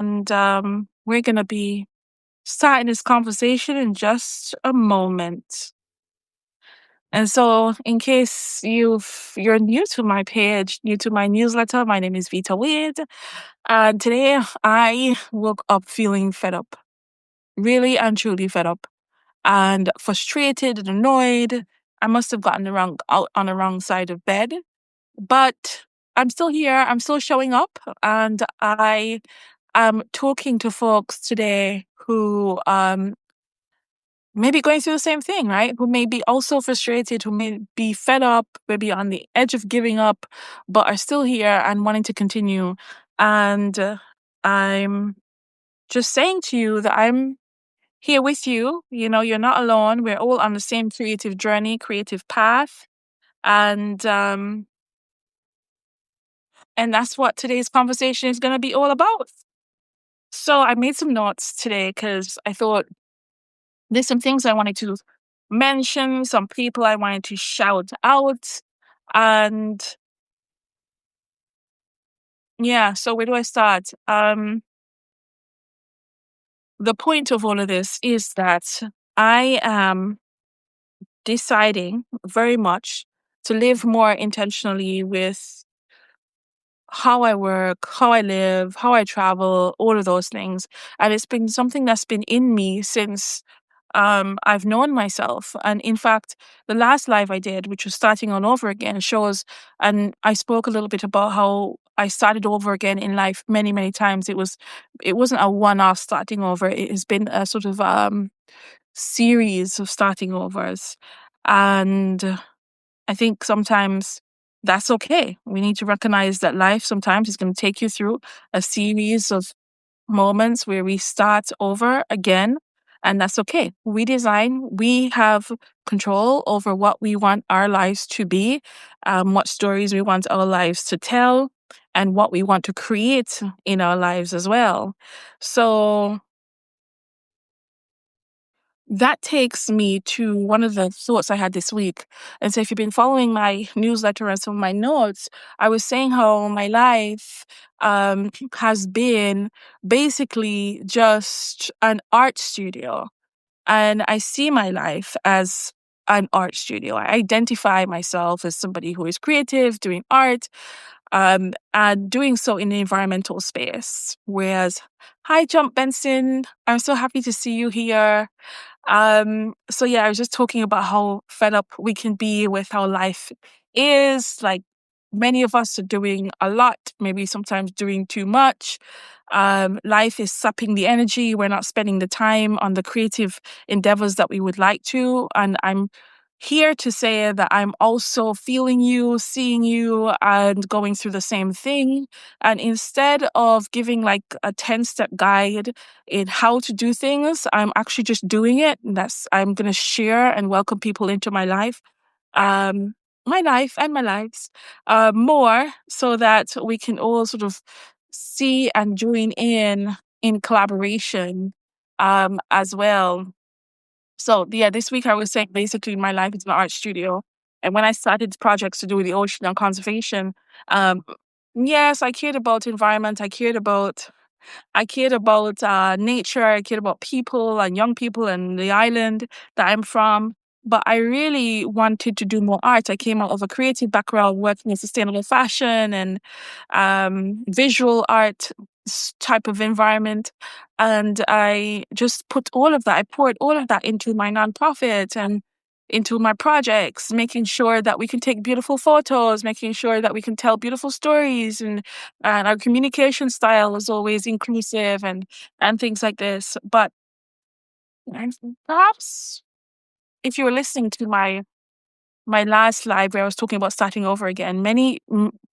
and we're going to be starting this conversation in just a moment. And so, in case you're new to my page, new to my newsletter, my name is Vita Wade, and today I woke up feeling fed up, really and truly fed up, and frustrated and annoyed. I must have gotten the wrong out on the wrong side of bed, but I'm still here. I'm still showing up, and I am talking to folks today who may be going through the same thing, right? Who may be also frustrated, who may be fed up, maybe on the edge of giving up, but are still here and wanting to continue. And I'm just saying to you that I'm here with you. You know, you're not alone. We're all on the same creative journey, creative path. And and that's what today's conversation is going to be all about. So I made some notes today because I thought there's some things I wanted to mention, some people I wanted to shout out. And yeah, so where do I start? The point of all of this is that I am deciding very much to live more intentionally with how I work, how I live, how I travel, all of those things. And it's been something that's been in me since I've known myself. And in fact, the last live I did, which was starting all over again, shows, and I spoke a little bit about how I started over again in life many, many times. It wasn't a one-off starting over. It has been a sort of series of starting overs. And I think sometimes that's okay. We need to recognize that life sometimes is going to take you through a series of moments where we start over again, and that's okay. We have control over what we want our lives to be, what stories we want our lives to tell, and what we want to create in our lives as well. So that takes me to one of the thoughts I had this week. And so, if you've been following my newsletter and some of my notes, I was saying how my life has been basically just an art studio. And I see my life as an art studio. I identify myself as somebody who is creative, doing art, and doing so in the environmental space. Whereas, hi, Jump Benson, I'm so happy to see you here. So yeah, I was just talking about how fed up we can be with how life is. Like many of us are doing a lot, maybe sometimes doing too much. Life is sapping the energy. We're not spending the time on the creative endeavors that we would like to. And I'm here to say that I'm also feeling you, seeing you, and going through the same thing. And instead of giving like a 10-step guide in how to do things, I'm actually just doing it. And I'm going to share and welcome people into um, my life and my lives, more so that we can all sort of see and join in collaboration, as well. So yeah, this week I was saying basically my life is an art studio. And when I started projects to do with the ocean and conservation, um, yes, I cared about environment. I cared about nature. I cared about people and young people and the island that I'm from. But I really wanted to do more art. I came out of a creative background working in sustainable fashion and visual art type of environment. And I just I poured all of that into my nonprofit and into my projects, making sure that we can take beautiful photos, making sure that we can tell beautiful stories, and our communication style is always inclusive and things like this. But and perhaps if you were listening to my last live where I was talking about starting over again,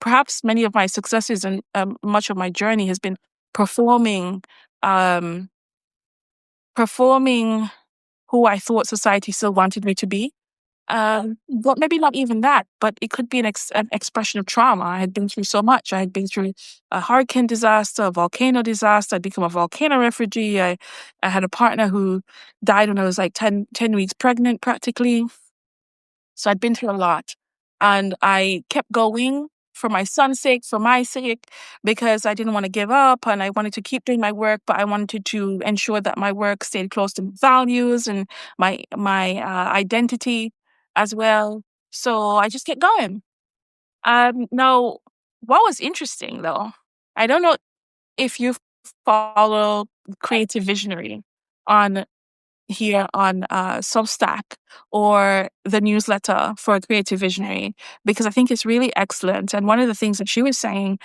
perhaps many of my successes and much of my journey has been performing um, performing who I thought society still wanted me to be. But maybe not even that, but it could be an expression of trauma. I had been through so much. I had been through a hurricane disaster, a volcano disaster. I'd become a volcano refugee. I had a partner who died when I was like 10 weeks pregnant practically. So I'd been through a lot. And I kept going for my son's sake, for my sake, because I didn't want to give up and I wanted to keep doing my work, but I wanted to ensure that my work stayed close to values and my identity as well. So I just kept going. Now, what was interesting though, I don't know if you follow Creative Visionary on here on Substack or the newsletter for Creative Visionary, because I think it's really excellent. And one of the things that she was saying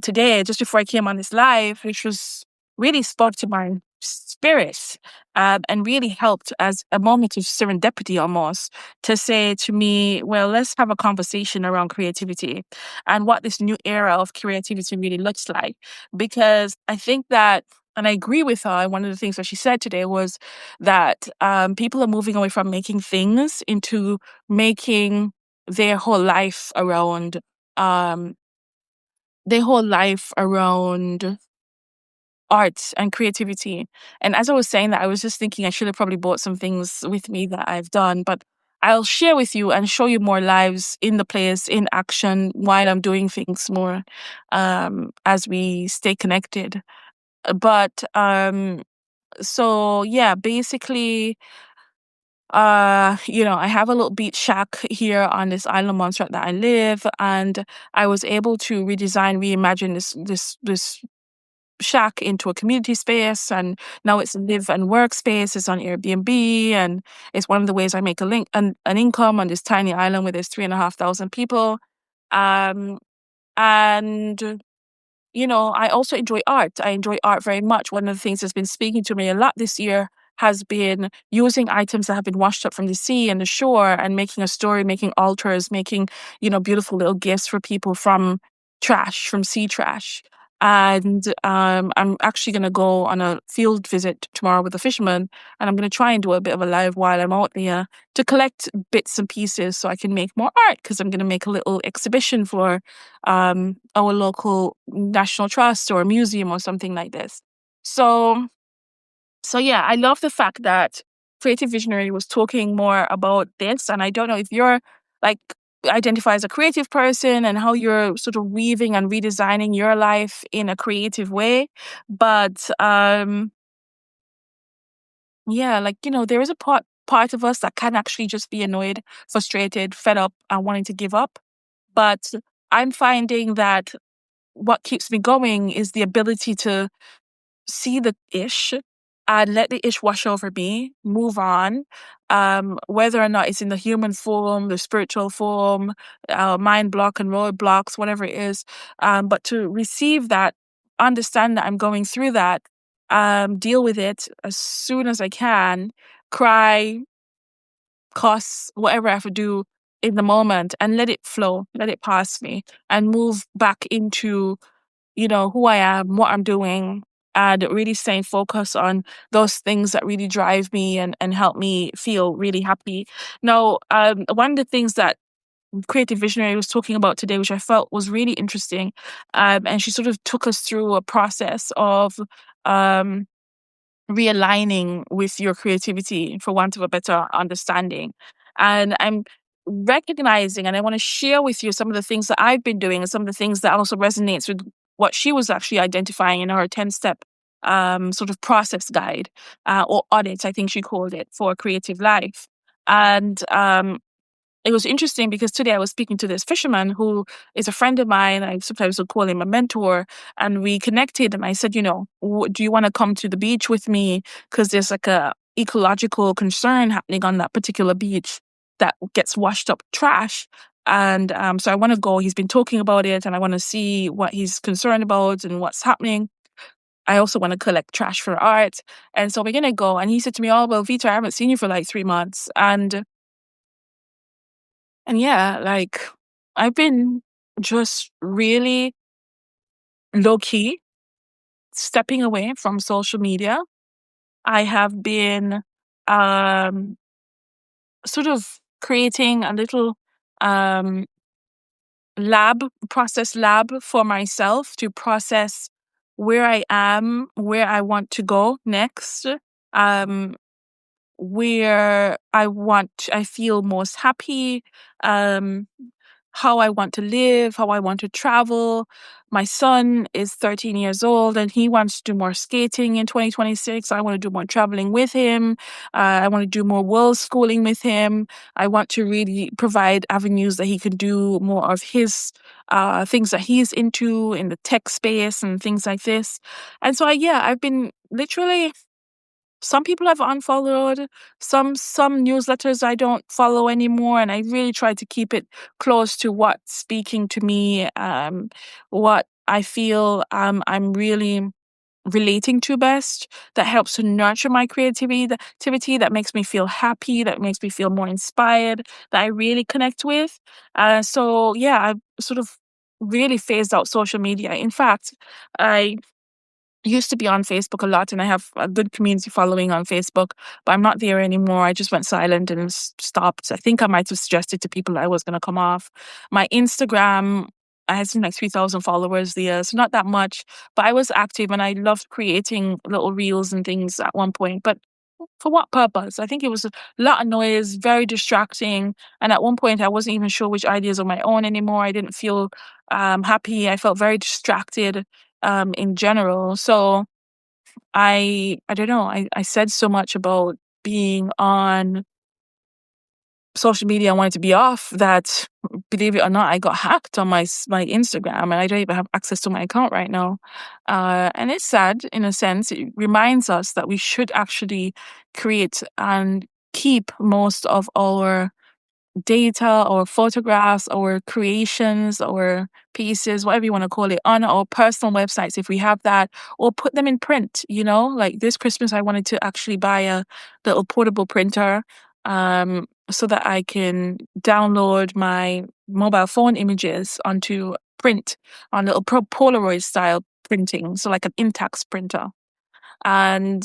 today, just before I came on this live, which was really spoke to my spirit and really helped as a moment of serendipity almost, to say to me, well, let's have a conversation around creativity and what this new era of creativity really looks like. Because I think that, and I agree with her, and one of the things that she said today was that people are moving away from making things into making their whole life around um, art and creativity. And as I was saying that, I was just thinking I should have probably brought some things with me that I've done, but I'll share with you and show you more lives in the place, in action, while I'm doing things more as we stay connected. But so yeah, basically, I have a little beach shack here on this island of Montserrat that I live, and I was able to reimagine this shack into a community space, and now it's a live and work space. It's on Airbnb, and it's one of the ways I make an income on this tiny island where there's 3,500 people. Um, and I also enjoy art. I enjoy art very much. One of the things that's been speaking to me a lot this year has been using items that have been washed up from the sea and the shore and making a story, making altars, making, beautiful little gifts for people from trash, from sea trash. And I'm actually going to go on a field visit tomorrow with a fisherman, and I'm going to try and do a bit of a live while I'm out there to collect bits and pieces so I can make more art, because I'm going to make a little exhibition for our local national trust or museum or something like this. So yeah, I love the fact that Creative Visionary was talking more about this, and I don't know if you're like identify as a creative person and how you're sort of weaving and redesigning your life in a creative way, but yeah, there is a part of us that can actually just be annoyed, frustrated, fed up, and wanting to give up. But I'm finding that what keeps me going is the ability to see the ish and let the ish wash over me, move on, whether or not it's in the human form, the spiritual form, mind block and roadblocks, whatever it is. But to receive that, understand that I'm going through that, deal with it as soon as I can, cry, cuss, whatever I have to do in the moment, and let it flow, let it pass me, and move back into who I am, what I'm doing, and really staying focused on those things that really drive me and help me feel really happy. Now, one of the things that Creative Visionary was talking about today, which I felt was really interesting, and she sort of took us through a process of um, realigning with your creativity, for want of a better understanding. And I'm recognizing, and I want to share with you some of the things that I've been doing and some of the things that also resonates with what she was actually identifying in her 10-step sort of process guide, or audit, I think she called it, for a creative life. And it was interesting because today I was speaking to this fisherman who is a friend of mine. I sometimes would call him a mentor. And we connected, and I said, do you want to come to the beach with me? Because there's like a ecological concern happening on that particular beach that gets washed up trash. And so I want to go. He's been talking about it, and I want to see what he's concerned about and what's happening. I also want to collect trash for art. And so we're going to go. And he said to me, oh, well, Vita, I haven't seen you for like 3 months. And yeah, I've been just really low key stepping away from social media. I have been um, sort of creating a little um, process lab for myself to process where I am, where I want to go next, um, where I feel most happy, um, how I want to live, how I want to travel. My son is 13 years old and he wants to do more skating in 2026. I want to do more traveling with him. I want to do more world schooling with him. I want to really provide avenues that he can do more of his things that he's into in the tech space and things like this. And so, I've been literally some people I've unfollowed, some newsletters I don't follow anymore, and I really try to keep it close to what's speaking to me, what I feel I'm really relating to best, that helps to nurture my creativity, the activity that makes me feel happy, that makes me feel more inspired, that I really connect with. I've sort of really phased out social media. In fact, I used to be on Facebook a lot and I have a good community following on Facebook, but I'm not there anymore. I just went silent and stopped. I think I might have suggested to people I was going to come off. My Instagram, I had something like 3,000 followers there, so not that much, but I was active and I loved creating little reels and things at one point. But for what purpose? I think it was a lot of noise, very distracting. And at one point, I wasn't even sure which ideas of my own anymore. I didn't feel happy. I felt very distracted in general. So I don't know. I said so much about being on social media. I wanted to be off that, believe it or not, I got hacked on my Instagram, and I don't even have access to my account right now. And it's sad in a sense. It reminds us that we should actually create and keep most of our data or photographs or creations or pieces, whatever you want to call it, on our personal websites if we have that, or put them in print, like this Christmas I wanted to actually buy a little portable printer so that I can download my mobile phone images onto print on little Polaroid style printing, so like an Intax printer. And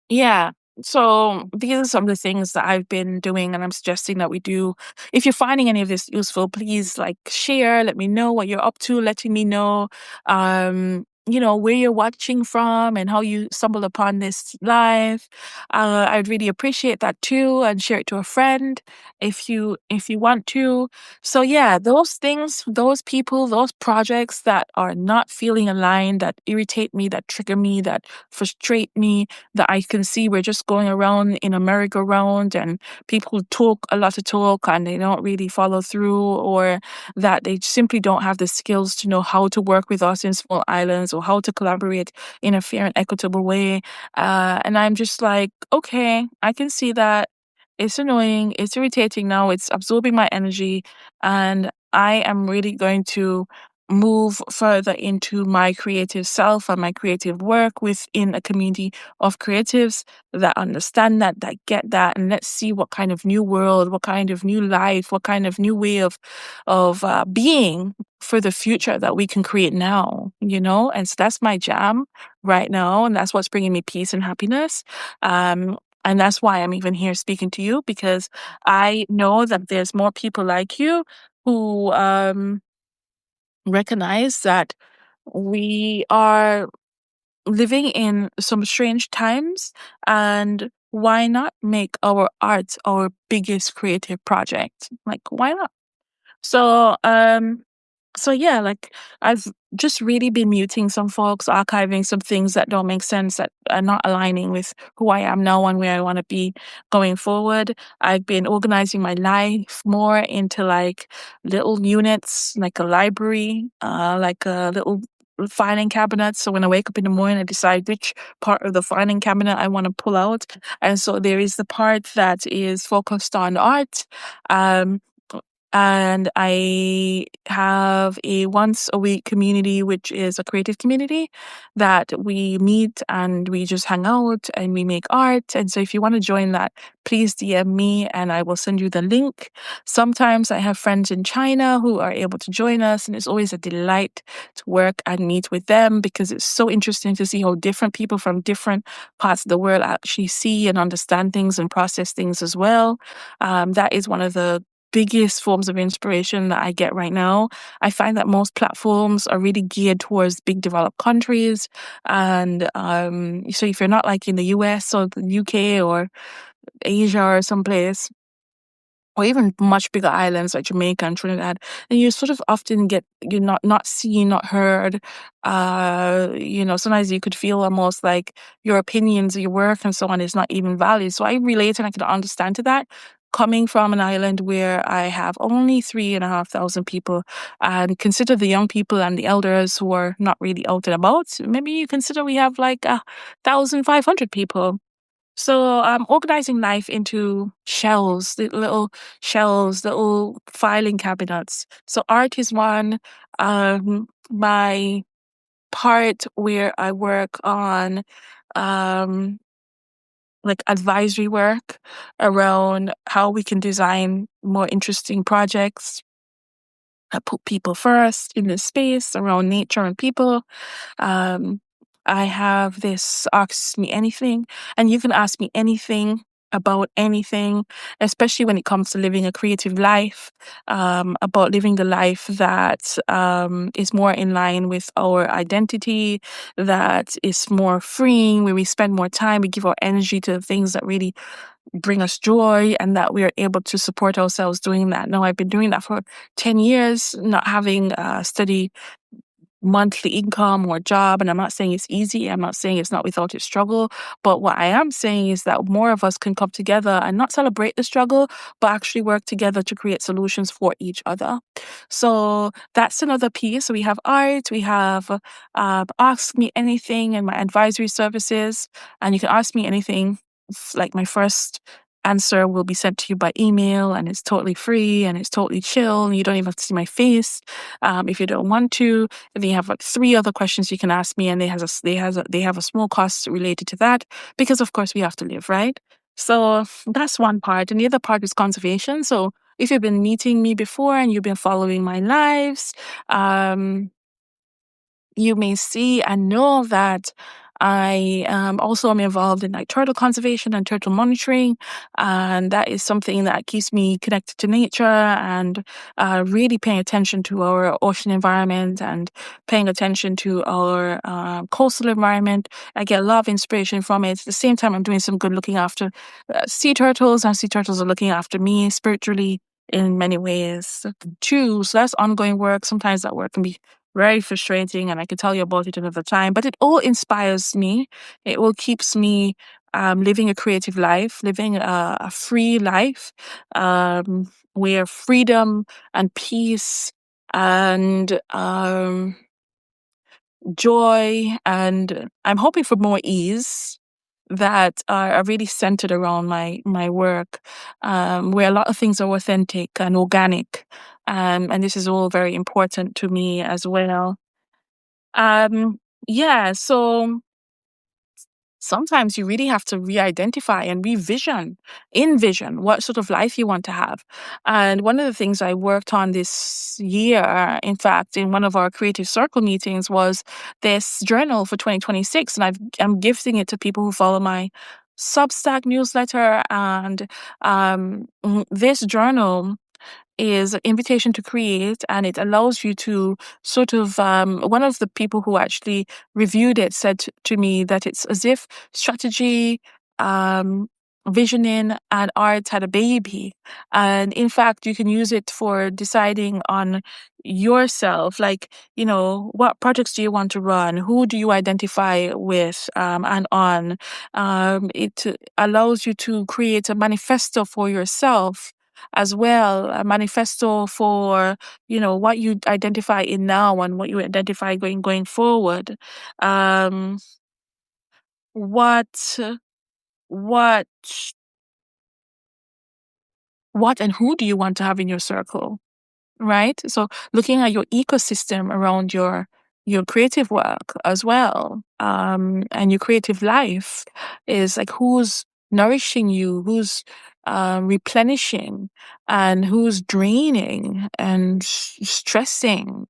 yeah. So these are some of the things that I've been doing and I'm suggesting that we do. If you're finding any of this useful, please share, let me know what you're up to, letting me know where you're watching from and how you stumbled upon this live. I'd really appreciate that too, and share it to a friend if you want to. So yeah, those things, those people, those projects that are not feeling aligned, that irritate me, that trigger me, that frustrate me, that I can see we're just going around in a merry-go-round and people talk a lot of talk and they don't really follow through, or that they simply don't have the skills to know how to work with us in small islands or how to collaborate in a fair and equitable way. And I'm just like, okay, I can see that. It's annoying, it's irritating now, it's absorbing my energy, and I am really going to move further into my creative self and my creative work within a community of creatives that understand that get that, and let's see what kind of new world, what kind of new life, what kind of new way of being for the future that we can create now. And so that's my jam right now, and that's what's bringing me peace and happiness. And that's why I'm even here speaking to you, because I know that there's more people like you who recognize that we are living in some strange times, and why not make our art our biggest creative project? Why not? So, yeah, I've just really been muting some folks, archiving some things that don't make sense, that are not aligning with who I am now and where I want to be going forward. I've been organizing my life more into little units, like a library, like a little filing cabinet. So when I wake up in the morning, I decide which part of the filing cabinet I want to pull out. And so there is the part that is focused on art. Um, and I have a once a week community, which is a creative community that we meet and we just hang out and we make art. And so if you want to join that, please DM me and I will send you the link. Sometimes I have friends in China who are able to join us, and it's always a delight to work and meet with them, because it's so interesting to see how different people from different parts of the world actually see and understand things and process things as well. That is one of the biggest forms of inspiration that I get right now. I find that most platforms are really geared towards big developed countries. And so if you're not in the US or the UK or Asia or someplace, or even much bigger islands like Jamaica and Trinidad, and you sort of often get you're not seen, not heard. Sometimes you could feel almost like your opinions, your work, and so on is not even valued. So I relate and I can understand to that. Coming from an island where I have only 3,500 people, and consider the young people and the elders who are not really out and about. Maybe you consider we have like 1,500 people. So I'm organizing life into shelves, the little shelves, little filing cabinets. So art is one. My part where I work on um like advisory work around how we can design more interesting projects that put people first in this space around nature and people. um, I have this Ask Me Anything, and you can ask me anything about anything, especially when it comes to living a creative life, about living the life that is more in line with our identity, that is more freeing, where we spend more time, we give our energy to the things that really bring us joy, and that we are able to support ourselves doing that. Now, I've been doing that for 10 years, not having a steady monthly income or job. And I'm not saying it's easy. I'm not saying it's not without its struggle. But what I am saying is that more of us can come together and not celebrate the struggle, but actually work together to create solutions for each other. So that's another piece. So we have art, we have Ask Me Anything and my advisory services. And you can ask me anything. Like my first answer will be sent to you by email, and it's totally free and it's totally chill, and you don't even have to see my face if you don't want to. And then you have like three other questions you can ask me, and they have a small cost related to that, because of course we have to live, right? So that's one part, and the other part is conservation. So if you've been meeting me before and you've been following my lives, you may see and know that I also am involved in like turtle conservation and turtle monitoring, and that is something that keeps me connected to nature and really paying attention to our ocean environment and paying attention to our coastal environment. I get a lot of inspiration from it. At the same time, I'm doing some good looking after sea turtles, and sea turtles are looking after me spiritually in many ways too. So that's ongoing work. Sometimes that work can be very frustrating, and I could tell you about it another time. But it all inspires me. It all keeps me living a creative life, living a free life, where freedom and peace and joy, and I'm hoping for more ease, that are really centered around my work, where a lot of things are authentic and organic, and this is all very important to me as well. Um, yeah, so sometimes you really have to re-identify and envision what sort of life you want to have. And one of the things I worked on this year, in fact, in one of our creative circle meetings, was this journal for 2026. And I'm gifting it to people who follow my Substack newsletter. And this journal is an invitation to create, and it allows you to sort of one of the people who actually reviewed it said to me that it's as if strategy, um visioning, and art had a baby. And in fact, you can use it for deciding on yourself, like, what projects do you want to run, who do you identify with, and on. It allows you to create a manifesto for yourself as well, a manifesto for what you identify in now and what you identify going forward. um what what what and who do you want to have in your circle, right? So looking at your ecosystem around your creative work as well, and your creative life, is like who's nourishing you, who's replenishing, and who's draining and stressing.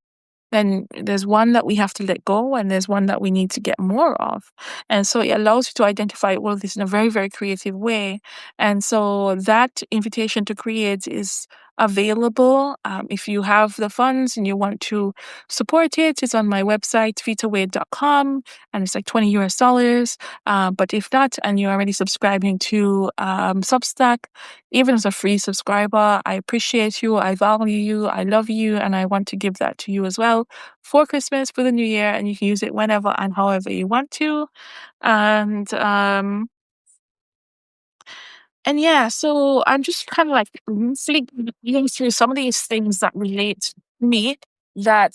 Then there's one that we have to let go, and there's one that we need to get more of. And so it allows you to identify all of this in a very, very creative way. And so that invitation to create is available. If you have the funds and you want to support it, it's on my website, vitawade.com, and it's like $20 US. But if not, and you're already subscribing to Substack, even as a free subscriber, I appreciate you, I value you, I love you, and I want to give that to you as well for Christmas, for the new year, and you can use it whenever and however you want to. And yeah, so I'm just kind of like loosely going through some of these things that relate to me that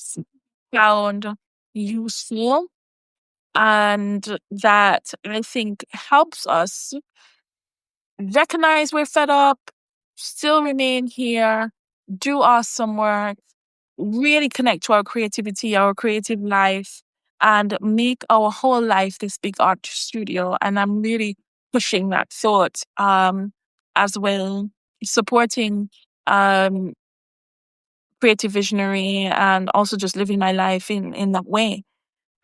found useful and that I think helps us recognize we're fed up, still remain here, do awesome work, really connect to our creativity, our creative life, and make our whole life this big art studio. And I'm really pushing that thought as well, supporting um, creative visionary and also just living my life in that way.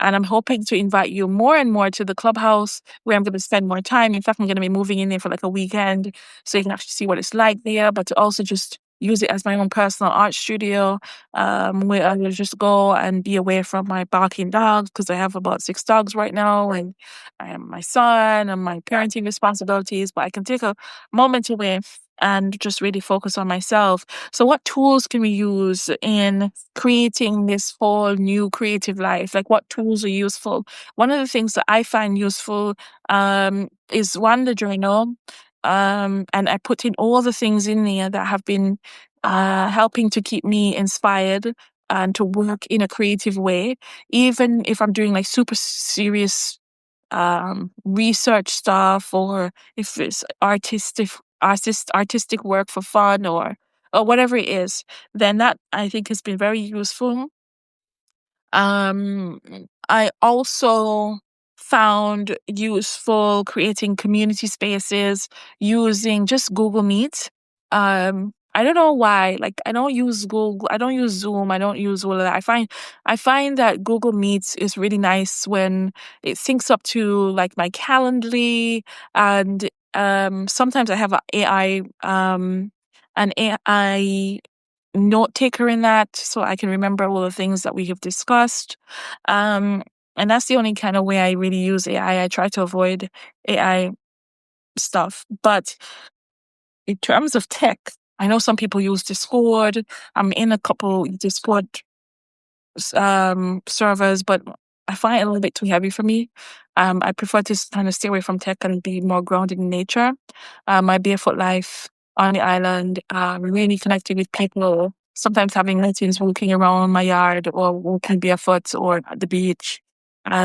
And I'm hoping to invite you more and more to the clubhouse where I'm going to spend more time. In fact, I'm going to be moving in there for like a weekend so you can actually see what it's like there, but to also just use it as my own personal art studio where I will just go and be away from my barking dogs because I have about 6 dogs right now and I am my son and my parenting responsibilities, but I can take a moment away and just really focus on myself. So what tools can we use in creating this whole new creative life? Like what tools are useful? One of the things that I find useful is one, the journal. And I put in all the things in there that have been helping to keep me inspired and to work in a creative way. Even if I'm doing like super serious research stuff or if it's artistic work for fun or whatever it is, then that I think has been very useful. Um, I also found useful creating community spaces using just Google Meet. I don't know why. Like I don't use Google, I don't use Zoom, I don't use all of that. I find that Google Meets is really nice when it syncs up to like my Calendly and sometimes I have an AI note taker in that so I can remember all the things that we have discussed. Um, and that's the only kind of way I really use AI. I try to avoid AI stuff. But in terms of tech, I know some people use Discord. I'm in a couple Discord servers, but I find it a little bit too heavy for me. I prefer to kind of stay away from tech and be more grounded in nature. My barefoot life on the island, really connecting with people, sometimes having meetings, walking around my yard or walking barefoot or at the beach.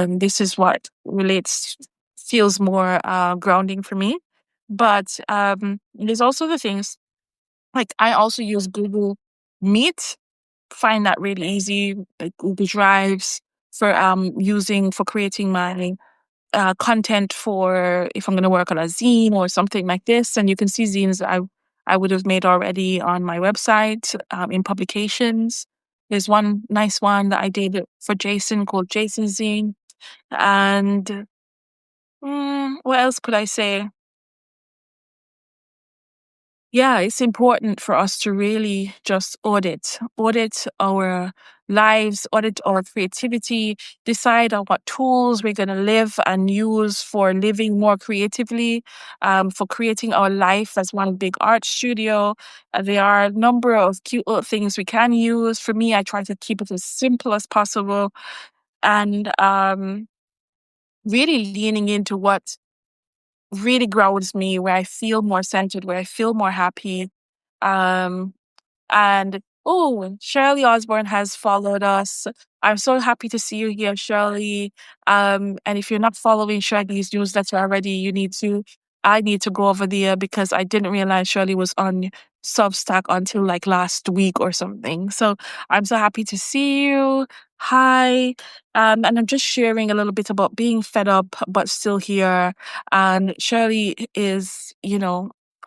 This is what feels more grounding for me. But there's also the things like I also use Google Meet, find that really easy, like Google Drives for using for creating my content for if I'm going to work on a zine or something like this. And you can see zines that I would have made already on my website in publications. There's one nice one that I did for Jason called Jason Zine. And what else could I say? Yeah, it's important for us to really just audit our lives, audit our creativity, decide on what tools we're going to live and use for living more creatively, for creating our life as one big art studio. There are a number of cute little things we can use. For me, I try to keep it as simple as possible and really leaning into what really grounds me, where I feel more centered, where I feel more happy. Um, and oh, Shirley Osborne has followed us. I'm so happy to see you here, Shirley. And if you're not following Shirley's newsletter already, you need to. I need to go over there because I didn't realize Shirley was on Substack until like last week or something. So I'm so happy to see you. Hi. And I'm just sharing a little bit about being fed up but still here. And Shirley is,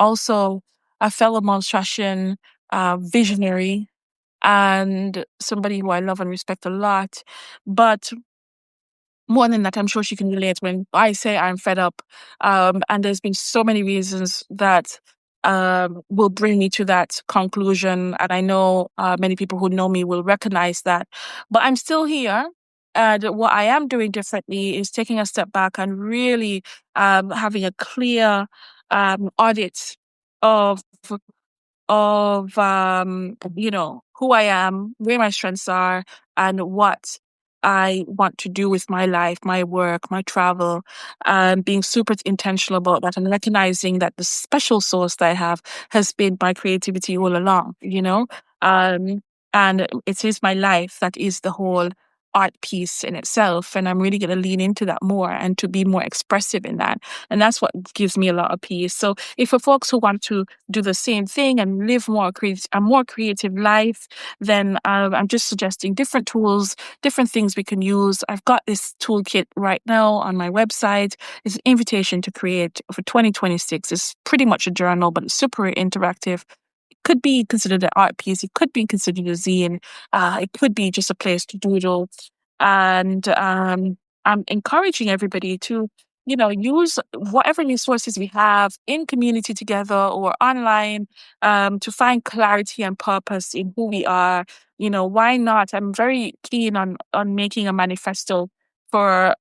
also a fellow monstration visionary and somebody who I love and respect a lot. But more than that, I'm sure she can relate when I say I'm fed up. And there's been so many reasons that will bring me to that conclusion. And I know many people who know me will recognize that. But I'm still here. And what I am doing differently is taking a step back and really having a clear audit of who I am, where my strengths are, and what I want to do with my life, my work, my travel, being super intentional about that and recognizing that the special source that I have has been my creativity all along, Um, and it is my life that is the whole art piece in itself. And I'm really going to lean into that more and to be more expressive in that. And that's what gives me a lot of peace. So if for folks who want to do the same thing and live a more creative life, then I'm just suggesting different tools, different things we can use. I've got this toolkit right now on my website. It's an invitation to create for 2026. It's pretty much a journal, but it's super interactive. It could be considered an art piece. It could be considered a zine. It could be just a place to doodle. And I'm encouraging everybody to use whatever resources we have in community together or online to find clarity and purpose in who we are. Why not? I'm very keen on making a manifesto for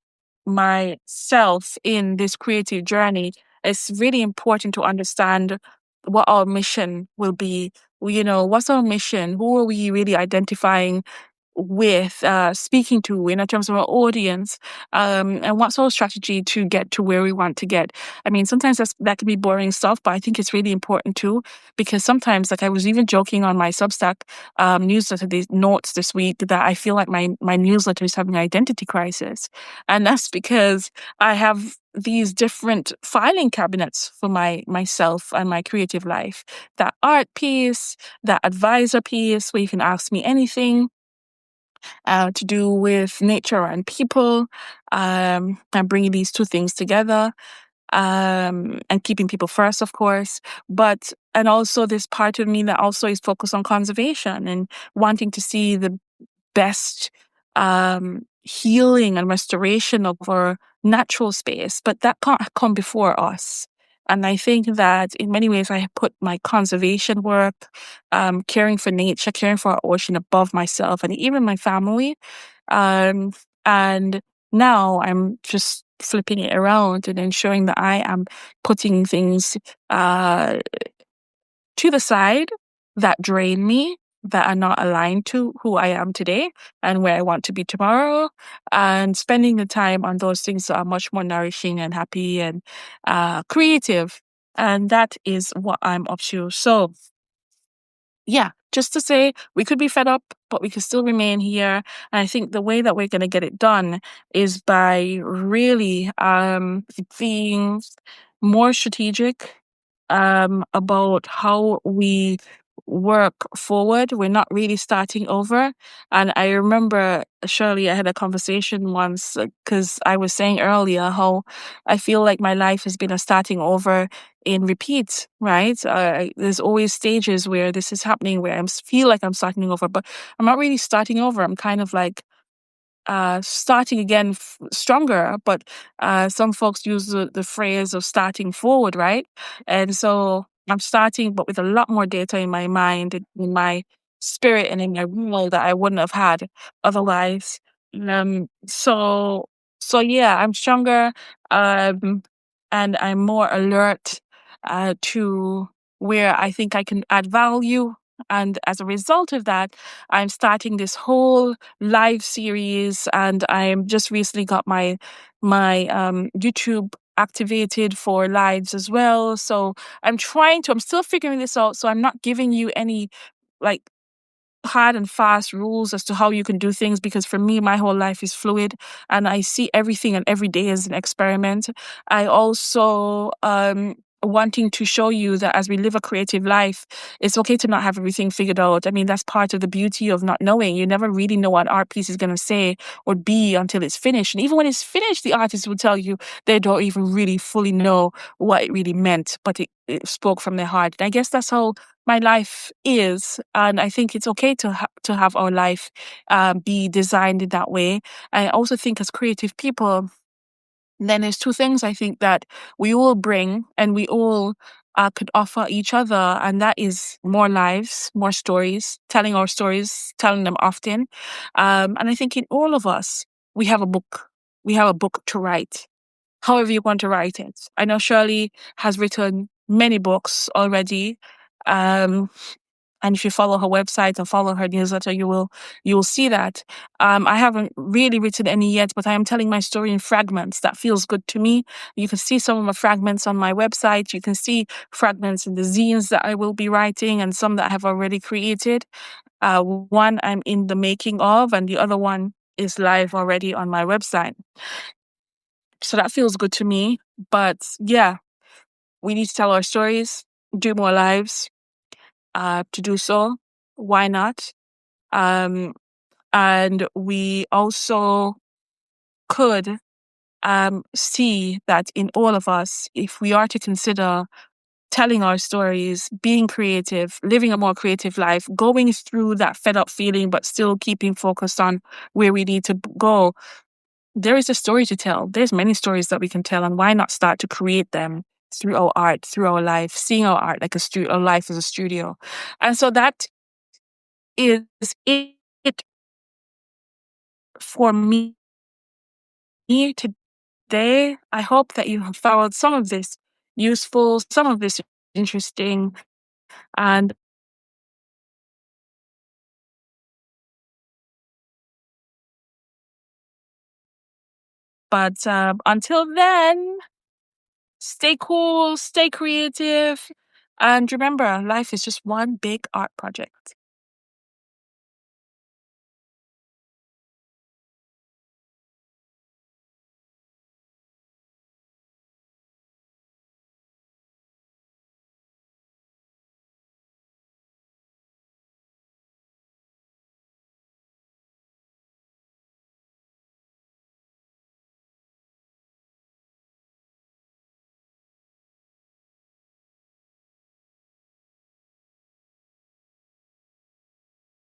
myself in this creative journey. It's really important to understand what our mission will be. What's our mission? Who are we really identifying with, speaking to in terms of our audience, and what's our strategy to get to where we want to get. I mean, sometimes that can be boring stuff, but I think it's really important too, because sometimes, like I was even joking on my Substack newsletter these notes this week that I feel like my newsletter is having an identity crisis, and that's because I have these different filing cabinets for myself and my creative life. That art piece, that advisor piece where you can ask me anything to do with nature and people, and bringing these two things together, and keeping people first, of course. And also this part of me that also is focused on conservation and wanting to see the best healing and restoration of our natural space, but that can't come before us. And I think that in many ways, I put my conservation work, caring for nature, caring for our ocean above myself and even my family. Um, and now I'm just flipping it around and ensuring that I am putting things uh, to the side that drain me, that are not aligned to who I am today and where I want to be tomorrow, and spending the time on those things that are much more nourishing and happy and creative. And that is what I'm up to. So, yeah, just to say we could be fed up, but we could still remain here. And I think the way that we're going to get it done is by really being more strategic about how we work forward. We're not really starting over. And I remember, Shirley, I had a conversation once because I was saying earlier how I feel like my life has been a starting over in repeat, right? There's always stages where this is happening where I feel like I'm starting over, but I'm not really starting over. I'm kind of like starting again stronger, but some folks use the phrase of starting forward, right? And so I'm starting, but with a lot more data in my mind, and in my spirit, and in my will that I wouldn't have had otherwise. Um, so, so yeah, I'm stronger, um, and I'm more alert to where I think I can add value. And as a result of that, I'm starting this whole live series, and I'm just recently got my YouTube activated for lives as well. So I'm still figuring this out. So I'm not giving you any like hard and fast rules as to how you can do things, because for me my whole life is fluid and I see everything and every day as an experiment. I also wanting to show you that as we live a creative life, it's okay to not have everything figured out. I mean, that's part of the beauty of not knowing. You never really know what an art piece is going to say or be until it's finished, and even when it's finished, the artist will tell you they don't even really fully know what it really meant, but it spoke from their heart. And I guess that's how my life is, and I think it's okay to have our life be designed in that way. I also think as creative people, then there's two things I think that we all bring, and we all could offer each other, and that is more lives, more stories, telling our stories, telling them often. And I think in all of us, we have a book. We have a book to write, however you want to write it. I know Shirley has written many books already. Um, and if you follow her website and follow her newsletter, you will see that. I haven't really written any yet, but I am telling my story in fragments. That feels good to me. You can see some of my fragments on my website. You can see fragments in the zines that I will be writing and some that I have already created. One I'm in the making of, and the other one is live already on my website. So that feels good to me. But yeah, we need to tell our stories, do more lives. To do so, why not? Um, and we also could see that in all of us, if we are to consider telling our stories, being creative, living a more creative life, going through that fed up feeling, but still keeping focused on where we need to go, there is a story to tell. There's many stories that we can tell, and why not start to create them through our art, through our life, seeing our art like a life as a studio. And so that is it for me today. I hope that you have found some of this useful, some of this interesting, and but until then, stay cool, stay creative, and remember, life is just one big art project.